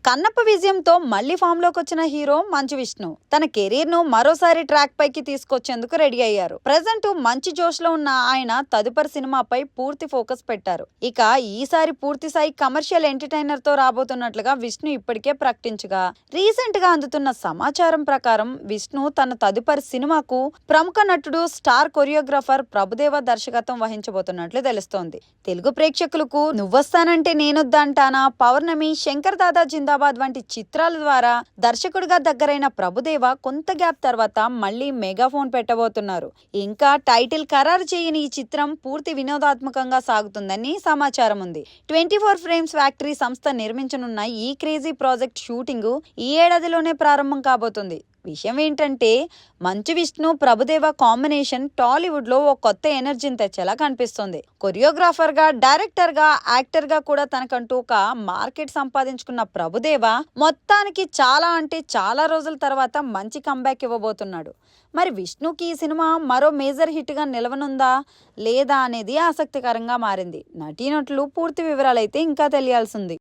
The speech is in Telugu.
కన్నప్ప విజయంతో మళ్లీ ఫామ్ లోకి వచ్చిన హీరో మంచు విష్ణు తన కెరీర్ ను మరోసారి ట్రాక్ పైకి తీసుకొచ్చేందుకు రెడీ అయ్యారు. ప్రెజెంట్ మంచి జోష్ లో ఉన్న ఆయన తదుపరి సినిమాపై పూర్తి ఫోకస్ పెట్టారు. ఇక ఈసారి పూర్తి స్థాయి కమర్షియల్ ఎంటర్టైనర్ తో రాబోతున్నట్లుగా విష్ణు ఇప్పటికే ప్రకటించగా, రీసెంట్ గా అందుతున్న సమాచారం ప్రకారం విష్ణు తన తదుపరి సినిమాకు ప్రముఖ నటుడు స్టార్ కొరియోగ్రాఫర్ ప్రభుదేవ దర్శకత్వం వహించబోతున్నట్లు తెలుస్తోంది. తెలుగు ప్రేక్షకులకు నువ్వొస్తానంటే నేనొద్దంటానా, పౌర్ణమి, శంకర్ దాదా జిందాబాద్ వంటి చిత్రాల ద్వారా దర్శకుడిగా దగ్గరైన ప్రభుదేవ కొంత గ్యాప్ తర్వాత మళ్లీ మెగాఫోన్ పెట్టబోతున్నారు. ఇంకా టైటిల్ ఖరారు చేయని ఈ చిత్రం పూర్తి వినోదాత్మకంగా సాగుతుందని సమాచారం ఉంది. 24 ఫ్రేమ్స్ ఫ్యాక్టరీ సంస్థ నిర్మించనున్న ఈ క్రేజీ ప్రాజెక్ట్ షూటింగ్ ఈ ఏడాదిలోనే ప్రారంభం కాబోతుంది. విషయం ఏంటంటే, మంచు విష్ణు ప్రభుదేవ కాంబినేషన్ టాలీవుడ్ లో ఓ కొత్త ఎనర్జీని తెచ్చేలా కనిపిస్తుంది. కొరియోగ్రాఫర్ గా, డైరెక్టర్ గా, యాక్టర్ గా కూడా తనకంటూ ఒక మార్కెట్ సంపాదించుకున్న ప్రభుదేవ మొత్తానికి చాలా రోజుల తర్వాత మంచి కంబ్యాక్ ఇవ్వబోతున్నాడు. మరి విష్ణుకి ఈ సినిమా మరో మేజర్ హిట్ గా నిలవనుందా లేదా అనేది ఆసక్తికరంగా మారింది. నటీనటులు పూర్తి వివరాలైతే ఇంకా తెలియాల్సింది.